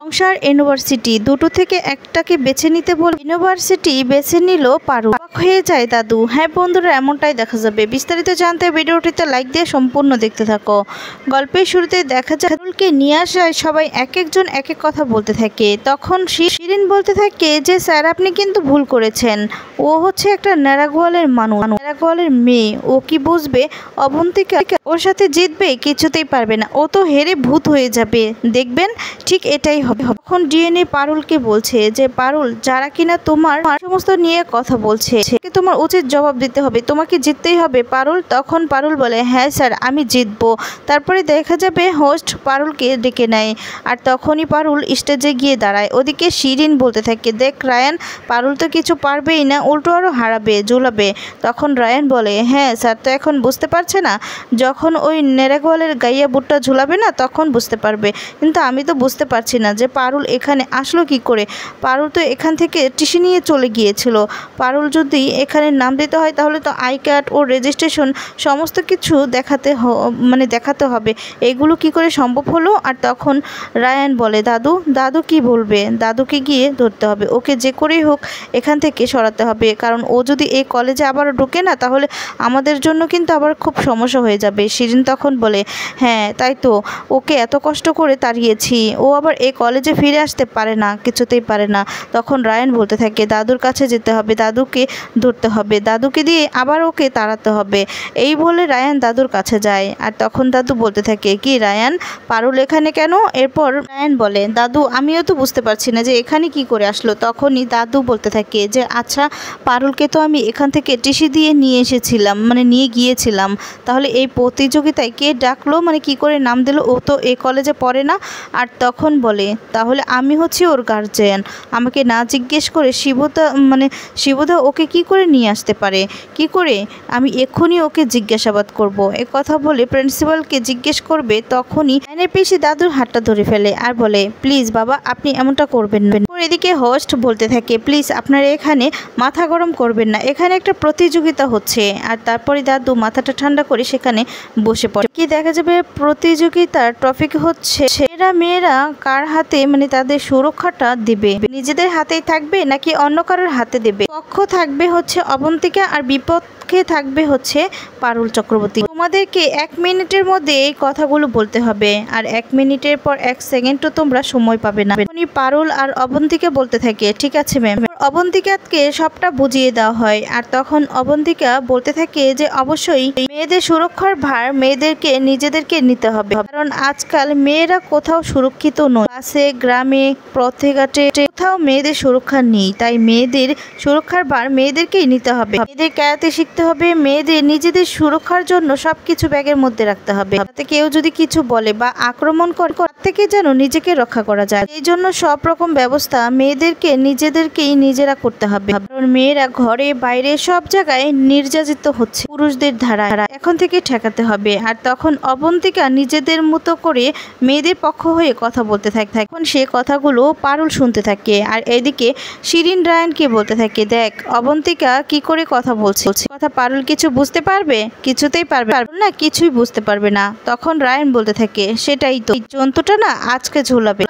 সংসার ইউনিভার্সিটি দুটো থেকে একটাকে বেছে নিতে বলে ইউনিভার্সিটি বেছে নিল পারুল। অবাক হয়ে যায় দাদু। হ্যাঁ বন্ধুরা, এমনটাই দেখা যাবে। বিস্তারিত জানতে ভিডিওটিতে লাইক দিয়ে সম্পূর্ণ দেখতে থাকো। গল্পের শুরুতে দেখা যায় পারুলকে নিয়ে আসায় সবাই এক একজন এক এক কথা বলতে থাকে। তখন শিরিন বলতে থাকে যে স্যার আপনি কিন্তু ভুল করেছেন, ও হচ্ছে একটা ন্যাড়াগোয়ালের মানুষ, ন্যাড়াগোয়ালের মেয়ে, ও কি বুঝবে অবন্তিকা ওর সাথে জিতবে? কিছুতেই পারবে না, ও তো হেরে ভূত হয়ে যাবে, দেখবেন ঠিক এটাই হবে। তখন ডিএনএ পারুলকে বলছে যে পারুল, যারা কিনা তোমার সমস্ত নিয়ে কথা বলছে তোমার উচিত জবাব দিতে হবে, তোমাকে জিততেই হবে পারুল। তখন পারুল বলে হ্যাঁ স্যার আমি জিতবো। তারপরে দেখা যাবে হোস্ট পারুলকে ডেকে নেয়, আর তখনই পারুল স্টেজে গিয়ে দাঁড়ায়। ওদিকে শিরিন বলতে থাকে দেখ রায়ান, পারুল তো কিছু পারবেই না, উল্টো আরও হারাবে, জুলাবে। তখন রায়ান বলে হ্যাঁ স্যার তো এখন বুঝতে পারছে না, যখন ওই নেড়াগোয়ালের গাইয়া বুটটা ঝুলাবে না তখন বুঝতে পারবে। কিন্তু আমি তো বুঝতে পারছি না যে পারুল এখানে আসলো কি করে। পারুল তো এখান থেকে টিসি নিয়ে চলে গিয়েছিল। পারুল যদি এখানে নাম দিতে হয় তাহলে তো আই কার্ড ও রেজিস্ট্রেশন সমস্ত কিছু দেখাতে হবে, এগুলো কি করে সম্ভব হলো? আর তখন রায়ান বলে দাদু কি বলবে, দাদুকে গিয়ে ধরতে হবে, ওকে যে করেই হোক এখান থেকে সরাতে হবে, কারণ ও যদি এই কলেজে আবার ঢোকে না তাহলে আমাদের জন্য কিন্তু আবার খুব সমস্যা হয়ে যাবে। শিরিন তখন বলে হ্যাঁ তাই তো, ওকে এত কষ্ট করে তাড়িয়েছি, ও আবার এই কলেজে ফিরে আসতে পারে না, কিছুতেই পারে না। তখন রায়ান বলতে থাকে দাদুর কাছে যেতে হবে, দাদুকে ধরতে হবে, দাদুকে দিয়ে আবার ওকে তাড়াতে হবে। এই বলে রায়ান দাদুর কাছে যায়। আর তখন দাদু বলতে থাকে কি রায়ান, পারুল এখানে কেন? এরপর রায়ান বলে দাদু আমিও তো বুঝতে পারছি না যে এখানে কি করে আসলো। তখনই দাদু বলতে থাকে যে আচ্ছা পারুলকে তো আমি এখান থেকে টিসি দিয়ে নিয়ে এসেছিলাম, নিয়ে গিয়েছিলাম, তাহলে এই প্রতিযোগিতায় কে ডাকলো, কি করে নাম দিল, ও তো এই কলেজে পড়ে না। আর তখন বলে তাহলে আমি হচ্ছি ওর গার্জিয়ান, আমাকে না জিজ্ঞেস করে শিবদা ওকে কি করে নিয়ে আসতে পারে, কি করে? আমি এক্ষুনি ওকে জিজ্ঞাসাবাদ করব। কথা বলে প্রিন্সিপালকে জিজ্ঞেস করবে। তখনই রায়ানের পিসি দাদুর হাতটা ধরে ফেলে আর বলে প্লিজ বাবা আপনি এমনটা করবেন না। এদিকে হোস্ট বলতে থাকে প্লিজ আপনারা এখানে মাথা গরম করবেন না, এখানে একটা প্রতিযোগিতা হচ্ছে। আর তারপরে দাদু মাথাটা ঠান্ডা করে সেখানে বসে পড়ে। কি দেখা যাবে প্রতিযোগিতার টপিক হচ্ছে মেয়েরা কার হাতে তাদের সুরক্ষাটা দেবে, নিজেদের হাতেই থাকবে নাকি অন্য কারোর হাতে দেবে। পক্ষ থাকবে হচ্ছে অবন্তিকা আর বিপক্ষে থাকবে হচ্ছে পারুল চক্রবর্তী। তোমাদেরকে 1 মিনিটের মধ্যে এই কথাগুলো বলতে হবে, আর 1 মিনিটের পর 1 সেকেন্ডও তোমরা সময় পাবে না। পারুল আর অবন্তিকা বলতে থাকে ঠিক আছে ম্যাম। অবন্তিকাকে সবটা বুঝিয়ে দেওয়া হয়। আর তখন অবন্তিকা বলতে থাকে যে অবশ্যই মেয়েদের সুরক্ষার ভার মেয়েদেরকে নিজেদেরকে নিতে হবে, কারণ আজকাল মেয়েরা কোথাও সুরক্ষিত নয়, বাসে গ্রামে পথে ঘাটে কোথাও মেয়েদের সুরক্ষা নেই। তাই মেয়েদের সুরক্ষার ভার মেয়েদেরকেই নিতে হবে, মেয়েদের ক্যারাতে শিখতে হবে, মেয়েদের নিজেদের সুরক্ষার জন্য সবকিছু ব্যাগের মধ্যে রাখতে হবে, তাতে কেউ যদি কিছু বলে বা আক্রমণ করে তার থেকে যেন নিজেকে রক্ষা করা যায়। এই জন্য সব রকম ব্যবস্থা মেয়েদেরকে নিজেদেরকেই নিজেরা করতে হবে, কারণ মেয়েরা ঘরে বাইরে সব জায়গায় নির্যাতিত হচ্ছে পুরুষদের ধারা, এখন থেকে ঠেকাতে হবে। আর তখন অবন্তিকা নিজেদের মতো করে মেয়েদের পক্ষ হয়ে কথা বলতে থাকে। এখন সে কথাগুলো পারুল শুনতে থাকে। আর এদিকে শিরিন রায়ানকে বলতে থাকে দেখ অবন্তিকা কি করে কথা বলছে, কথা পারুল কিছু বুঝতে পারবে? কিছুতেই পারবে না, কিছুই বুঝতে পারবে না। তখন রায়ান বলতে থাকে সেটাই তো, জন্তুটা না আজকে ঝোলাবে।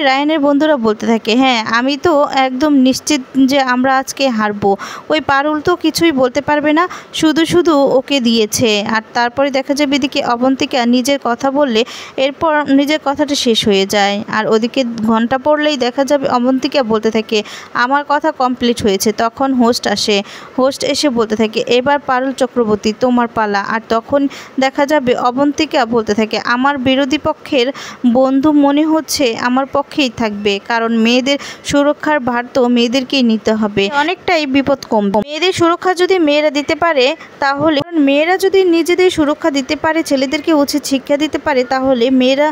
রায়ানের বন্ধুরা বলতে থাকে হ্যাঁ আমি তো একদম নিশ্চিত যে আমরা আজকে হারবো, ওই পারুল তো কিছুই বলতে পারবে না, শুধু ওকে দিয়েছে। আর তারপরে দেখা যাবে এদিকে অবন্তিকা নিজের কথা বললে এরপর নিজের কথাটা শেষ হয়ে যায়। আর ওদিকে ঘন্টা পড়লেই দেখা যাবে অবন্তিকা বলতে থাকে আমার কথা কমপ্লিট হয়েছে। তখন হোস্ট আসে, হোস্ট এসে বলতে থাকে এবার পারুল চক্রবর্তী তোমার পালা। আর তখন দেখা যাবে অবন্তিকা বলতে থাকে আমার বিরোধী পক্ষের বন্ধু মনে হচ্ছে আমার পক্ষেই থাকবে, কারণ মেয়েদের সুরক্ষার ভার তো মেয়েদেরকেই নিতে হবে, অনেকটাই বিপদ কমবে। মেয়েদের সুরক্ষা যদি মেয়েরা দিতে পারে তাহলে, মেয়েরা যদি নিজেদের সুরক্ষা দিতে পারে, ছেলেদেরকে উচিত শিক্ষা দিতে পারে, তাহলে মেয়েরা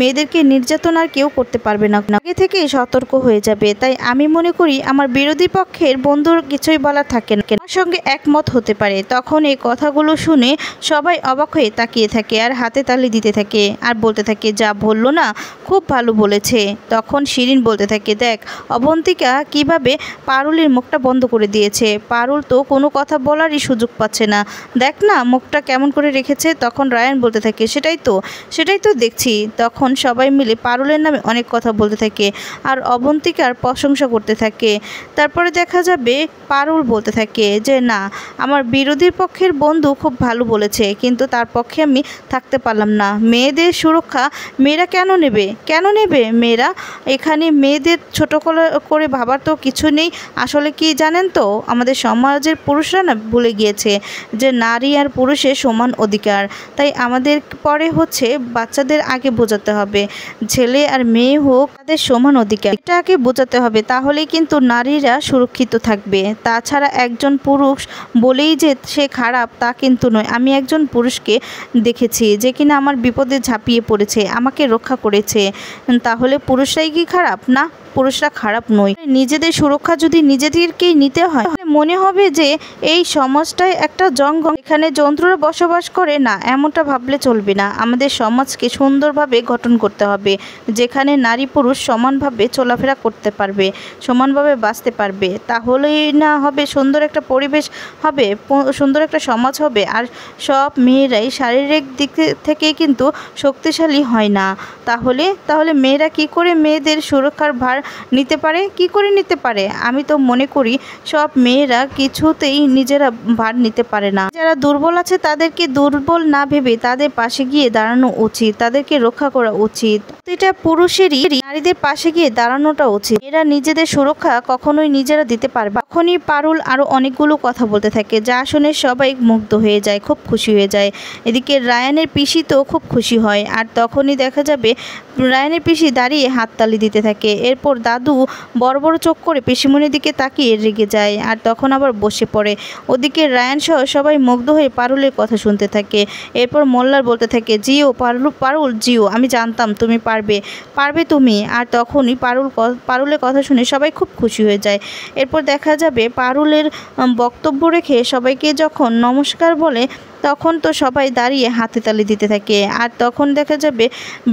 মেয়েদেরকে নির্যাতন আর কেউ করতে পারবে না, আগে থেকেই সতর্ক হয়ে যাবে। তাই আমি মনে করি আমার বিরোধী পক্ষের বন্ধুর কিছুই বলা থাকে না, আমার সঙ্গে একমত হতে পারে। তখন এই কথাগুলো শুনে সবাই অবাক হয়ে তাকিয়ে থাকে আর হাতে তালি দিতে থাকে আর বলতে থাকে যা বললো না খুব ভালো বলেছে। তখন শিরিন বলতে থাকে দেখ অবন্তিকা কিভাবে যাবে পারুলের মুখটা বন্ধ করে দিয়েছে। পারুল তো কোনো কথা বলারই সুযোগ পাচ্ছে না, দেখ না মুখটা কেমন করে রেখেছে। তখন রায়ান বলতে থাকে সেটাই তো দেখছি। তখন সবাই মিলে পারুলের নামে অনেক কথা বলতে থাকে আর অবন্তিকার প্রশংসা করতে থাকে। তারপরে দেখা যাবে পারুল বলতে থাকে যে না, আমার বিরোধীর পক্ষের বন্ধু খুব ভালো বলেছে, কিন্তু তার পক্ষে আমি থাকতে পারলাম না। মেয়েদের সুরক্ষা মেয়েরা কেন নেবে মেয়েরা এখানে মেয়েদের ছোট করে ভাবার তো কিছু নেই। আসলে কি জানেন তো, আমাদের সমাজের পুরুষরা না ভুলে গিয়েছে যে নারী আর পুরুষের সমান অধিকার। তাই আমাদের পরে হচ্ছে বাচ্চাদের আগে বোঝাতে হবে, ছেলে আর মেয়ে হোক তাদের সমান অধিকার, এটা আগে বোঝাতে হবে। তাহলেই কিন্তু নারীরা সুরক্ষিত থাকবে। তাছাড়া একজন পুরুষ বলেই যে সে খারাপ তা কিন্তু নয়। আমি একজন পুরুষকে দেখেছি যে কিনা আমার বিপদে ঝাঁপিয়ে পড়েছে, আমাকে রক্ষা করেছে। তাহলে পুরুষরাই কি খারাপ? না, পুরুষরা খারাপ নয়। নিজেদের সুরক্ষা যদি নিজেদেরকেই নিতে হয়, মনে হবে যে এই সমাজটাই একটা জঙ্গল, এখানে জন্তুরা বসবাস করে। না, এমনটা ভাবলে চলবে না। আমাদের সমাজকে সুন্দরভাবে গঠন করতে হবে, যেখানে নারী পুরুষ সমানভাবে চলাফেরা করতে পারবে, সমানভাবে বাঁচতে পারবে। তাহলেই না হবে সুন্দর একটা পরিবেশ হবে, সুন্দর একটা সমাজ হবে। আর সব মেয়েরাই শারীরিক দিক থেকে কিন্তু শক্তিশালী হয় না। তাহলে মেয়েরা কি করে মেয়েদের সুরক্ষার ভার নিতে পারে? কি করে নিতে পারে? আমি তো মনে করি সব মেয়েরা কিছুতেই নিজেরা ভার নিতে পারে না। যারা দুর্বল আছে তাদেরকে দুর্বল না ভেবে তাদের পাশে গিয়ে দাঁড়ানো উচিত, তাদেরকে রক্ষা করা উচিত। এটা পুরুষেরই নারীদের পাশে গিয়ে দাঁড়ানোটা উচিত। এরা নিজেদের সুরক্ষা কখনোই নিজেরা দিতে পারবে। তখনই পারুল আরো অনেকগুলো কথা বলতে থাকে, যা শুনে সবাই মুগ্ধ হয়ে যায়, খুব খুশি হয়ে যায়। এদিকে রায়ানের পিসি তো খুব খুশি হয়। আর তখনই দেখা যাবে রায়ানের পিসি দাঁড়িয়ে হাততালি দিতে থাকে। এরপর দাদু বড় বড় চোখ করে পিসিমণির দিকে তাকিয়ে রেগে যায় আর তখন আবার বসে পড়ে। ওদিকে রায়ান সহ সবাই মুগ্ধ হয়ে পারুলের কথা শুনতে থাকে। এরপর মোল্লার বলতে থাকে, জিও পারুল জিও, আমি জানতাম তুমি পারবে তুমি। আর তখনই পারুলের কথা শুনে সবাই খুব খুশি হয়ে যায়। এরপর দেখা যাবে পারুলের বক্তব্য রেখে সবাইকে যখন নমস্কার বলে, তখন তো সবাই দাঁড়িয়ে হাতে তালি দিতে থাকে। আর তখন দেখা যাবে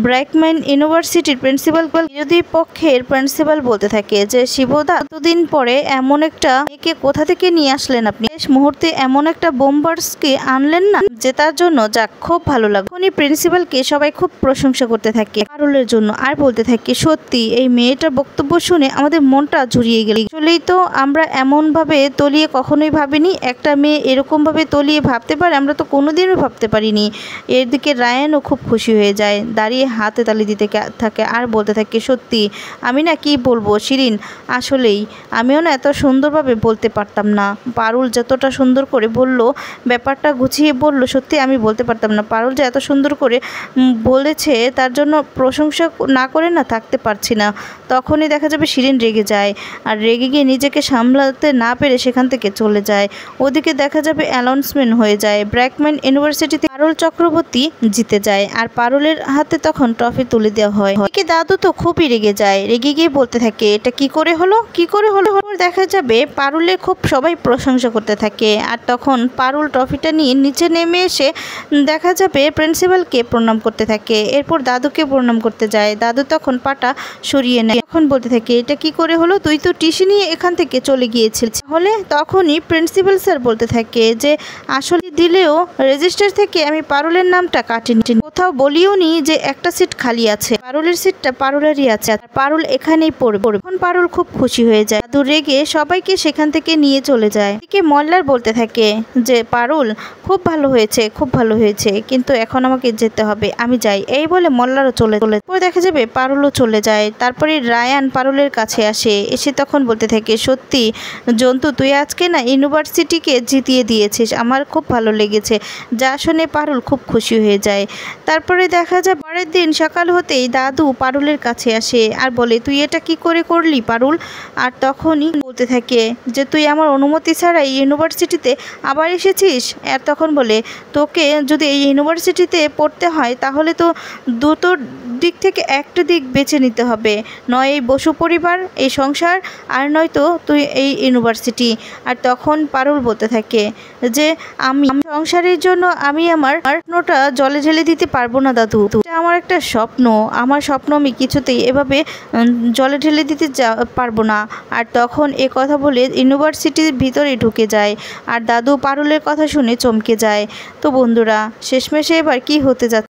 ব্র্যাকম্যান ইউনিভার্সিটির প্রিন্সিপাল বিরোধী পক্ষের প্রিন্সিপাল বলতে থাকে যে শিবদা, এতদিন পরে এমন একটা মেয়েকে কোথা থেকে নিয়ে আসলেন আপনি? শেষ মুহূর্তে এমন একটা বোম্বার্সকে আনলেন না, জেতার জন্য। যাক, খুব ভালো লাগলো। উনি প্রিন্সিপালকে সবাই খুব প্রশংসা করতে থাকে পারুলের জন্য। আর বলতে থাকে, সত্যি এই মেয়েটার বক্তব্য শুনে আমাদের মনটা জুড়িয়ে গেল। আসলেই তো আমরা এমনভাবে তলিয়ে কখনোই ভাবিনি, একটা মেয়ে এরকমভাবে তলিয়ে ভাবতে পারে, আমরা তো কোনোদিনও ভাবতে পারিনি। এদিকে রায়ানও খুব খুশি হয়ে যায়, দাঁড়িয়ে হাতে তালি দিতে থাকে আর বলতে থাকে, সত্যি আমি না কি বলবো শিরিন, আসলেই আমিও না এত সুন্দরভাবে বলতে পারতাম না। পারুল যতটা সুন্দর করে বলল, ব্যাপারটা গুছিয়ে বলল, সত্যি আমি বলতে পারতাম না। পারুল যে এত সুন্দর করে বলেছে তার জন্য প্রশংসা না করে না থাকতে পারছি না। তখনই দেখা যাবে শিরিন রেগে যায় আর রেগে গিয়ে নিজেকে সামলাতে না পেরে সেখান থেকে চলে যায়। ওদিকে দেখা যাবে অ্যানাউন্সমেন্ট হয়ে যায়, ব্র্যাকম্যান ইউনিভার্সিটিতে পারুল চক্রবর্তী জিতে যায় আর পারুলের হাতে তখন ট্রফি তুলে দেওয়া হয়। এদিকে দাদু তো খুবই রেগে যায়, রেগে গিয়ে বলতে থাকে, এটা কি করে হলো? দেখা যাবে পারুলের খুব সবাই প্রশংসা করতে থাকে। আর তখন পারুল ট্রফিটা নিয়ে নিচে নেমে এসে দেখা যাবে প্রিন্সিপালকে প্রণাম করতে থাকে। এরপর দাদুকে প্রণাম করতে যায়। দাদু তখন পাটা সরিয়ে নেয়, তখন বলতে থাকে, এটা কি করে হলো? তুই তো টিসি নিয়ে এখান থেকে চলে গিয়েছিস। তাহলে তখনই প্রিন্সিপাল স্যার বলতে থাকে যে আসলে দিলেও রেজিস্টার থেকে আমি পারুলের নামটা কাটিনি, কোথাও বলিও নি যে একটা সিট খালি আছে, পারুলের সিটটা পারুলেরই আছে, আর পারুল এখানেই পড়বে। এখন পারুল খুব খুশি হয়ে যায়। দাদু রেগে সবাইকে সেখান থেকে নিয়ে চলে যায়। এদিকে মল্লার বলতে থাকে যে পারুল খুব ভালো হয়েছে, কিন্তু এখন আমাকে যেতে হবে, আমি যাই। এই বলে মল্লারও চলে পরে দেখা যাবে পারুলও চলে যায়। তারপরে রায়ান পারুলের কাছে এসে তখন বলতে থাকে, সত্যি জন্তু, তুই আজকে না ইউনিভার্সিটিকে জিতিয়ে দিয়েছিস, আমার খুব ভালো লেগেছে। যা শুনে পারুল খুব খুশি হয়ে যায়। তারপরে দেখা যায় পরের দিন সকাল হতেই দাদু পারুলের কাছে আসে আর বলে, তুই এটা কি করে করলি পারুল? আর তখনই বলতে থাকে যে তুই আমার অনুমতি ছাড়াই ইউনিভার্সিটিতে আবার এসেছিস। আর তখন বলে, তোকে যদি এই ইউনিভার্সিটিতে পড়তে হয় তাহলে তো দিক থেকে একটা দিক বেছে নিতে হবে, নয় এই বসু পরিবার, এই সংসার, আর নয়তো তুই এই ইউনিভার্সিটি। আর তখন পারুল বলতে থাকে যে আমি সংসারের জন্য আমি আমার স্বপ্নটা জলে ঢেলে দিতে পারবো না দাদু, এটা আমার একটা স্বপ্ন, আমার স্বপ্ন আমি কিছুতেই এভাবে জলে ঢেলে দিতে পারবো না। আর তখন এ কথা বলে ইউনিভার্সিটির ভিতরে ঢুকে যায়, আর দাদু পারুলের কথা শুনে চমকে যায়। তো বন্ধুরা, শেষমেশে এবার কি হতে যাচ্ছে?